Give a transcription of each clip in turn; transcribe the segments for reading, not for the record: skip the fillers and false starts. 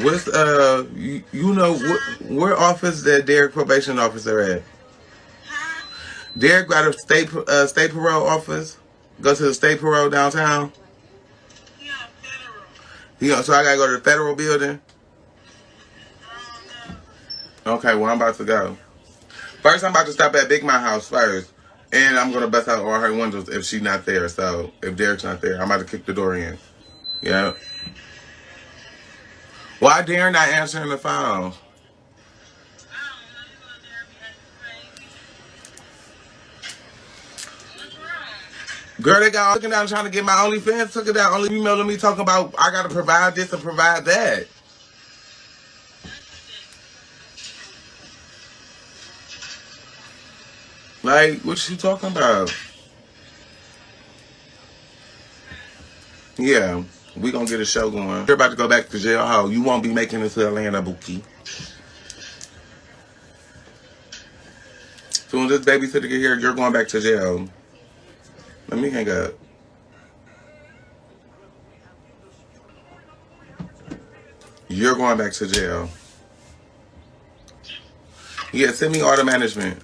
What's you know where office that Derek probation officer at? Derek got a state parole office. Go to the state parole downtown. So I gotta go to the federal building. Okay, well I'm about to go. First, I'm about to stop at Big My house first, and I'm gonna bust out all her windows if she's not there. So if Derek's not there, I'm about to kick the door in. Yeah. Why Darren not answering the phone? Girl, they got looking down trying to get my OnlyFans. Took it down. Only emailing me talking about I gotta provide this and provide that. Like, what you talking about? Yeah, we gonna get a show going. You're about to go back to jail. How you won't be making it to Atlanta, Bookie. Soon as this babysitter get here, you're going back to jail. Let me hang up. You're going back to jail. Yeah, send me order management.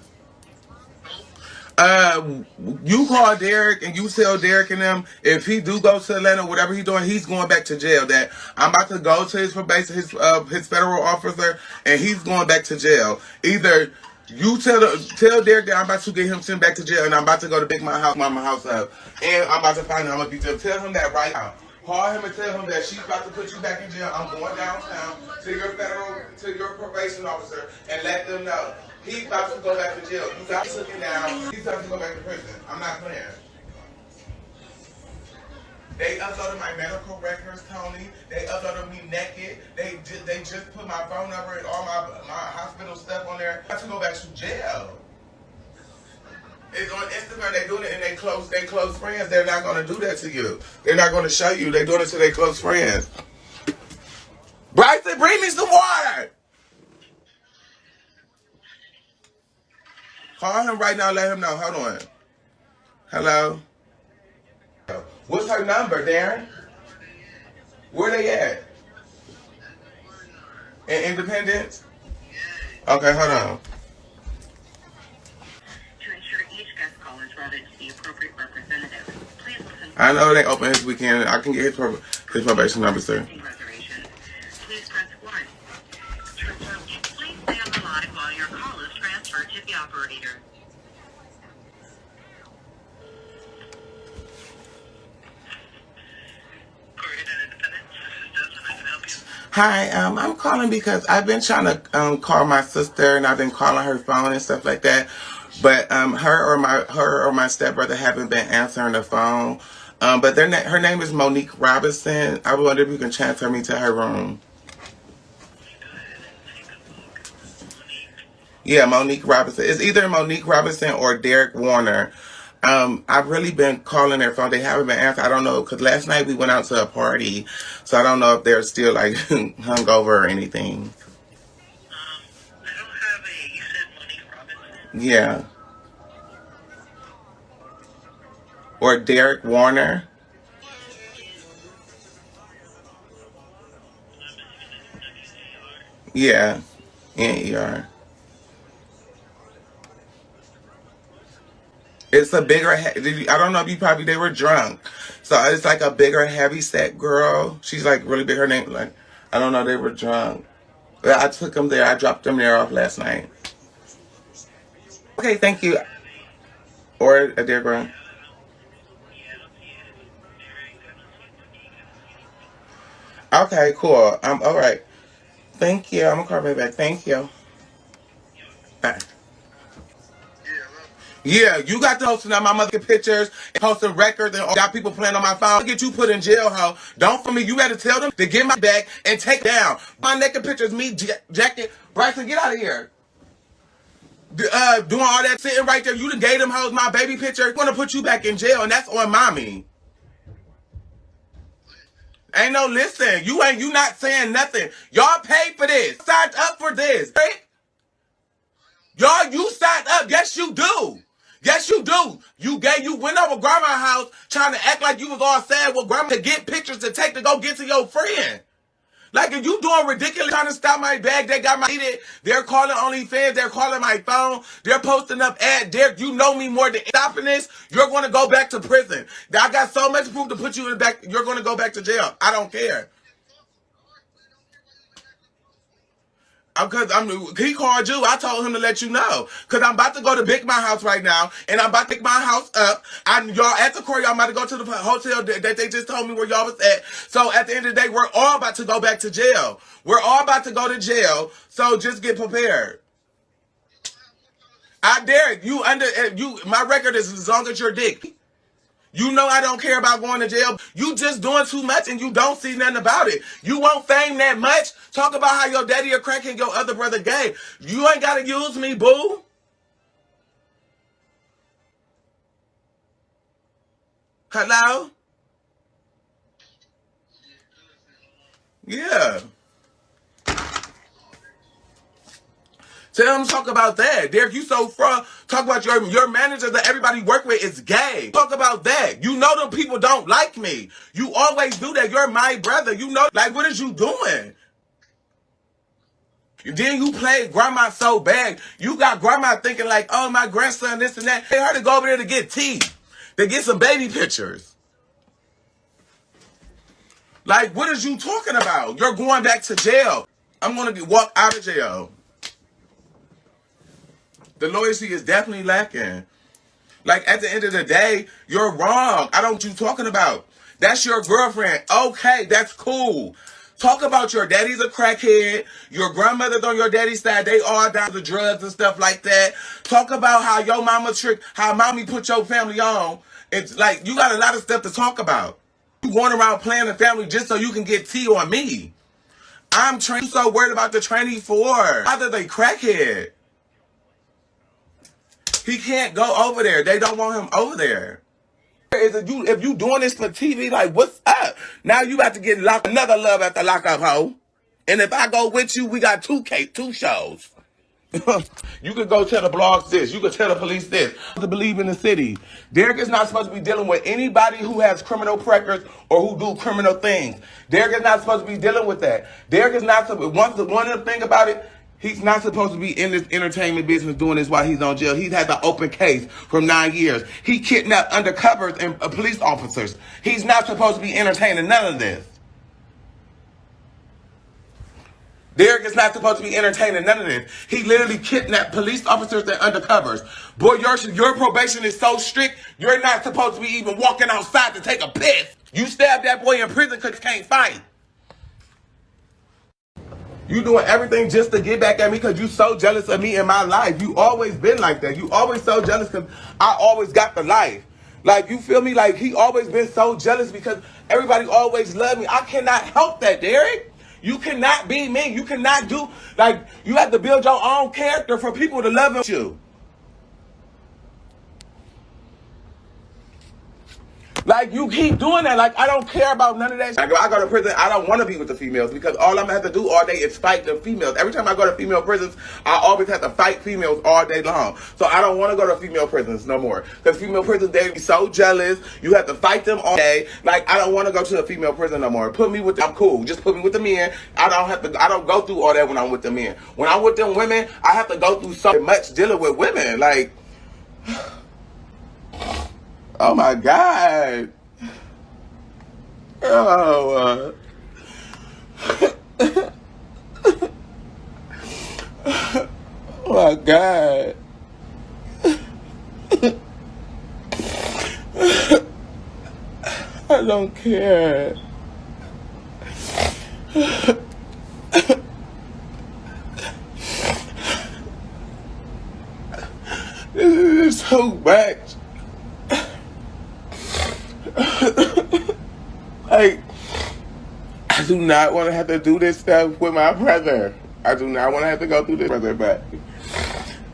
You call Derek and you tell Derek and them if he do go to Atlanta, whatever he's doing, he's going back to jail. That I'm about to go to his probation, his federal officer, and he's going back to jail. Either you tell Derek that I'm about to get him sent back to jail, and I'm about to go to Big Mama house up, and I'm about to find him. I'm gonna be there. Tell him that right now. Call him and tell him that she's about to put you back in jail. I'm going downtown to your probation officer, and let them know. He's about to go back to jail. You got to look him down. He's about to go back to prison. I'm not playing. They uploaded my medical records, Tony. They uploaded me naked. They just put my phone number and all my hospital stuff on there. I have to go back to jail. It's on Instagram. They doing it and they close friends. They're not going to do that to you. They're not going to show you. They're doing it to their close friends. Bryson, bring me some water. Call him right now. Let him know. Hold on. Hello. What's her number, Darren? Where they at? In Independence? Okay, hold on. To ensure each guest call is routed to the appropriate representative, please listen. I know they open this weekend. I can get his probation number, sir. Please press 1. Please stay on the line while your call is transferred to the operator. Hi, I'm calling because I've been trying to call my sister and I've been calling her phone and stuff like that, but her or my stepbrother haven't been answering the phone. But her name is Monique Robinson. I wonder if you can transfer me to her room. Yeah, Monique Robinson. It's either Monique Robinson or Derek Warner. I've really been calling their phone. They haven't been answering. I don't know, because last night we went out to a party, so I don't know if they're still like hungover or anything. I don't have you said Monique Robinson? Yeah. Or Derek Warner. Yeah. N-E-R. It's a bigger, I don't know if they were drunk. So it's like a bigger, heavy set girl. She's like really big. Her name, like, I don't know, they were drunk. But I took them there. I dropped them there off last night. Okay, thank you. Or a dear girl. Okay, cool. All right. Thank you. I'm going to call right back. Thank you. Bye. Yeah, you got to posting on my mother pictures and posting records and got people playing on my phone. I'll get you put in jail, ho. Don't for me. You better tell them to get my bag and take down. My naked pictures, me, jacket. Bryson, get out of here. Doing all that sitting right there. You done gave them hoes my baby picture. I'm going to put you back in jail, and that's on mommy. Ain't no listen. You not saying nothing. Y'all paid for this. Signed up for this. Right? Y'all, you signed up. Yes, you do. Yes, you do. You went over grandma's house trying to act like you was all sad with grandma to get pictures to take to go get to your friend. Like, if you doing ridiculous trying to stop my bag, they got my heated. They're calling OnlyFans. They're calling my phone. They're posting up ad. Derek, you know me more than stopping this. You're going to go back to prison. I got so much proof to put you in the back. You're going to go back to jail. I don't care. Because he called you. I told him to let you know. Because I'm about to go to Big My House right now, and I'm about to pick my house up. Y'all at the court, y'all about to go to the hotel that they just told me where y'all was at. So at the end of the day, we're all about to go back to jail. We're all about to go to jail. So just get prepared. I dare you. My record is as long as your dick. You know I don't care about going to jail. You just doing too much and you don't see nothing about it. You won't fame that much. Talk about how your daddy a crack and your other brother gay. You ain't got to use me, boo. Hello? Yeah. Tell him talk about that. Derek, you so fraud. Talk about your manager that everybody work with is gay. Talk about that. You know them people don't like me. You always do that. You're my brother. You know, like, what is you doing? Then you play grandma so bad. You got grandma thinking like, oh, my grandson, this and that. They heard to go over there to get tea. To get some baby pictures. Like, what is you talking about? You're going back to jail. I'm going to walk out of jail. The loyalty is definitely lacking. Like, at the end of the day, you're wrong. I don't know what you talking about. That's your girlfriend. Okay, that's cool. Talk about your daddy's a crackhead. Your grandmother's on your daddy's side. They all down to drugs and stuff like that. Talk about how your mama how mommy put your family on. It's like, you got a lot of stuff to talk about. You going around playing the family just so you can get tea on me. I'm so worried about the trainee for. Either they crackhead. He can't go over there. They don't want him over there. If you doing this for TV, like, what's up? Now you about to get locked. Another love at the lockup, hoe. And if I go with you, we got two shows. You could go tell the blogs this. You could tell the police this. To believe in the city. Derek is not supposed to be dealing with anybody who has criminal records or who do criminal things. Derek is not supposed to be dealing with that. Derek is not supposed. One of the thing about it. He's not supposed to be in this entertainment business doing this while he's on jail. He's had an open case from 9 years. He kidnapped undercovers and police officers. He's not supposed to be entertaining none of this. Derek is not supposed to be entertaining none of this. He literally kidnapped police officers and undercovers. Boy, your probation is so strict, you're not supposed to be even walking outside to take a piss. You stabbed that boy in prison because you can't fight. You doing everything just to get back at me because you so jealous of me in my life. You always been like that. You always so jealous because I always got the life. Like, you feel me? Like, he always been so jealous because everybody always loved me. I cannot help that, Derek. You cannot be me. You cannot do, like, you have to build your own character for people to love you. Like, you keep doing that. Like, I don't care about none of that. Like, if I go to prison, I don't want to be with the females because all I'm going to have to do all day is fight the females. Every time I go to female prisons, I always have to fight females all day long. So I don't want to go to female prisons no more. Because female prisons, they be so jealous. You have to fight them all day. Like, I don't want to go to a female prison no more. Put me with them. I'm cool. Just put me with the men. I don't go through all that when I'm with the men. When I'm with them women, I have to go through so much dealing with women. Like, oh my God. Oh, oh my God. I don't care. This is so much. Like, I do not want to have to do this stuff with my brother. I do not want to have to go through this, brother, but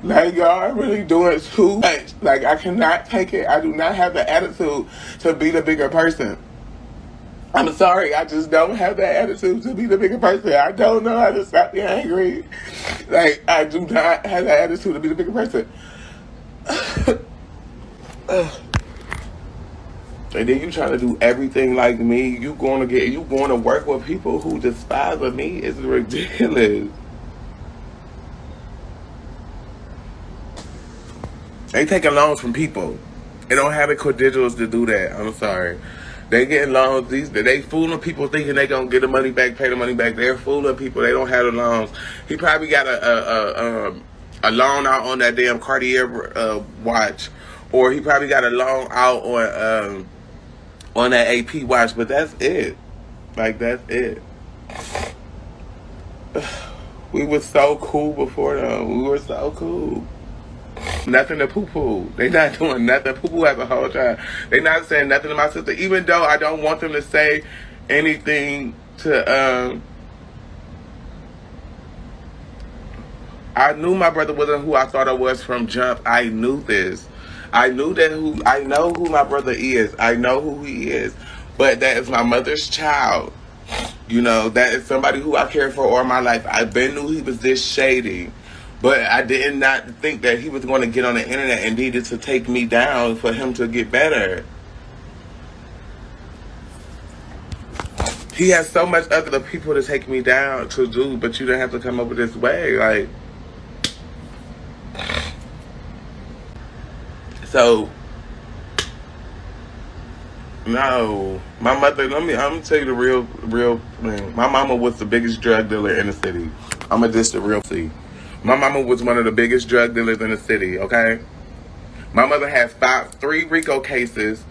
like, y'all are really doing too much. Like, I cannot take it. I do not have the attitude to be the bigger person. I'm sorry, I just don't have that attitude to be the bigger person. I don't know how to stop being angry. Like, I do not have that attitude to be the bigger person. And then you trying to do everything like me. You going to work with people who despise me. It's ridiculous. They taking loans from people. They don't have the credentials to do that. I'm sorry. They getting loans. They fooling people thinking they gonna get the money back, pay the money back. They're fooling people. They don't have the loans. He probably got a loan out on that damn Cartier watch, or he probably got a loan out on that AP watch. But that's it. Like, that's it. We were so cool before them. We were so cool. Nothing to poo-poo. They not doing nothing. Poo-poo has a whole time. They not saying nothing to my sister, even though I don't want them to say anything to, I knew my brother wasn't who I thought I was from jump. I knew this. I know who my brother is. I know who he is. But that is my mother's child. You know, that is somebody who I cared for all my life. I knew he was this shady. But I did not think that he was going to get on the internet and needed to take me down for him to get better. He has so much other people to take me down to do, but you don't have to come up with this way. Like, so, no. My mother, I'm gonna tell you the real thing. My mama was the biggest drug dealer in the city. I'm gonna just the real thing. My mama was one of the biggest drug dealers in the city, okay? My mother has 3 RICO cases.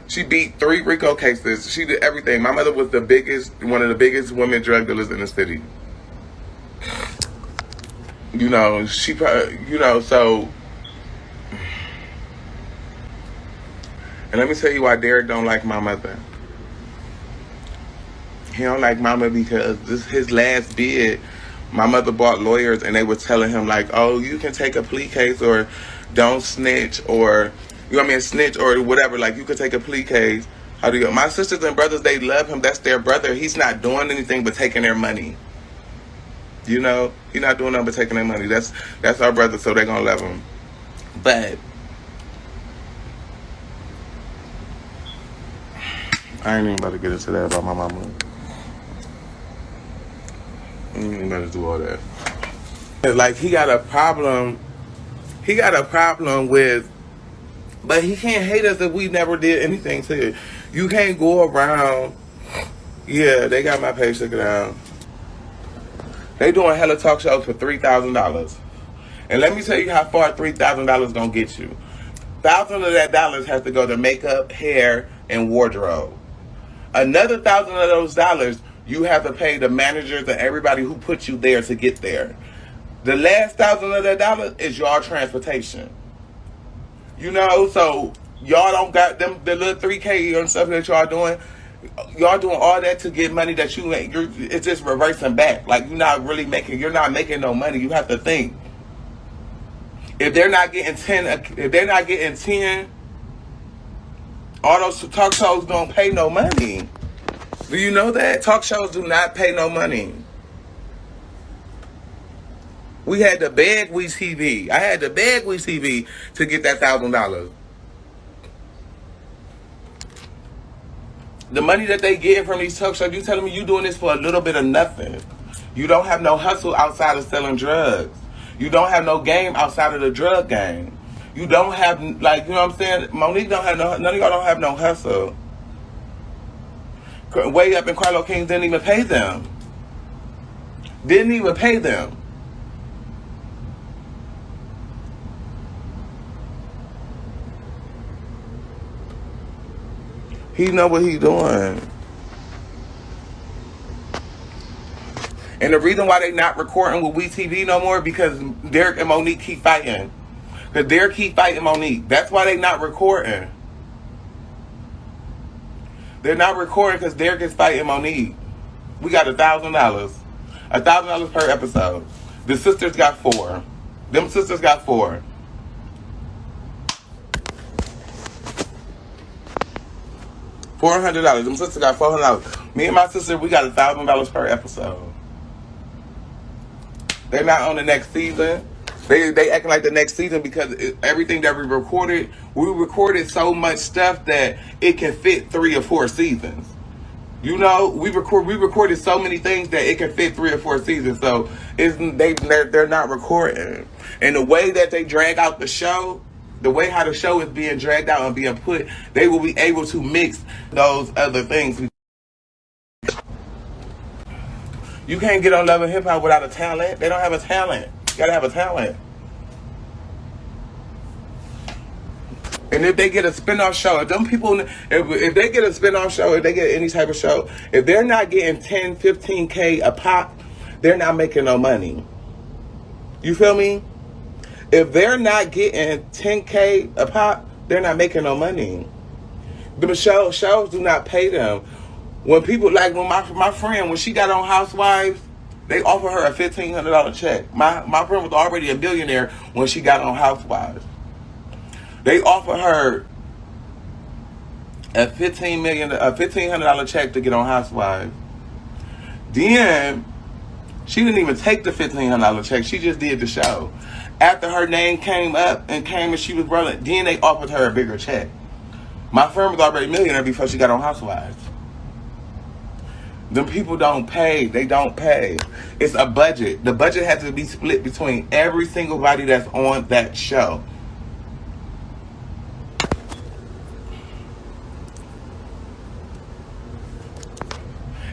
She beat 3 RICO cases. She did everything. My mother was one of the biggest women drug dealers in the city. You know, so. And let me tell you why Derek don't like my mother. He don't like mama because his last bid. My mother bought lawyers and they were telling him like, oh, you can take a plea case or don't snitch or, you know what I mean, snitch or whatever. Like, you could take a plea case. How do you go? My sisters and brothers, they love him. That's their brother. He's not doing anything but taking their money. You know, he's not doing nothing but taking their money. That's our brother, so they're going to love him. But I ain't even about to get into that about my mama. You better do all that. Like, he got a problem with, but he can't hate us if we never did anything to you. You can't go around, yeah, they got my page taken down. They doing hella talk shows for $3,000. And let me tell you how far $3,000 gonna get you. $1,000 of that dollars has to go to makeup, hair, and wardrobe. Another $1,000 of those dollars you have to pay the managers and everybody who put you there to get there. The last $1,000 of that dollar is y'all transportation. You know, so y'all don't got them the little $3K and stuff that y'all doing. Y'all doing all that to get money that you ain't. It's just reversing back. Like, you're not making no money. You have to think. If they're not getting 10, all those talk shows don't pay no money. Do you know that? Talk shows do not pay no money. We had to beg WeTV. I had to beg WeTV to get that $1,000. The money that they get from these talk shows, you telling me you doing this for a little bit of nothing. You don't have no hustle outside of selling drugs. You don't have no game outside of the drug game. You don't have, like, you know what I'm saying? Monique don't have none of y'all don't have no hustle. Way Up and Carlo King didn't even pay them. Didn't even pay them. He know what he doing. And the reason why they not recording with WeTV no more because Derek and Monique keep fighting. Because Derek keep fighting Monique. That's why they not recording. They're not recording because Derek is fighting Monique. We got $1,000. $1,000 per episode. The sisters got 4. Them sisters got 4. $400. Them sisters got $400. Me and my sister, we got $1,000 per episode. They're not on the next season. They acting like the next season because everything that we recorded so much stuff that it can fit 3 or 4 seasons. You know, we recorded so many things that it can fit 3 or 4 seasons. So they're not recording. And the way that they drag out the show, the way how the show is being dragged out and being put, they will be able to mix those other things. You can't get on Love and Hip Hop without a talent. They don't have a talent. You gotta have a talent. And if they get a spinoff show, if them people, if they get a spinoff show, if they get any type of show, if they're not getting 10, 15K a pop, they're not making no money. You feel me? If they're not getting 10K a pop, they're not making no money. The shows do not pay them. When people, like when my friend, when she got on Housewives, they offered her a $1,500 check. My friend was already a billionaire when she got on Housewives. They offered her a $1,500 check to get on Housewives. Then she didn't even take the $1,500 check. She just did the show. After her name came up and she was rolling, then they offered her a bigger check. My friend was already a millionaire before she got on Housewives. Them people don't pay. They don't pay. It's a budget. The budget has to be split between every single body that's on that show.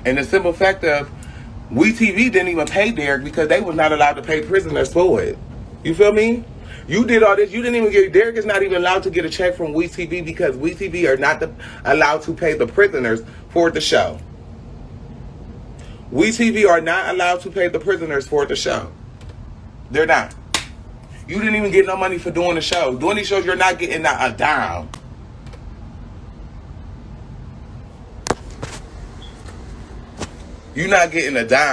And the simple fact of WeTV didn't even pay Derek because they was not allowed to pay prisoners for it. You feel me? You did all this. You didn't even get, Derek is not even allowed to get a check from WeTV because WeTV are not allowed to pay the prisoners for the show. WeTV are not allowed to pay the prisoners for the show. They're not. You didn't even get no money for doing the show. Doing these shows, you're not getting a dime. You're not getting a dime.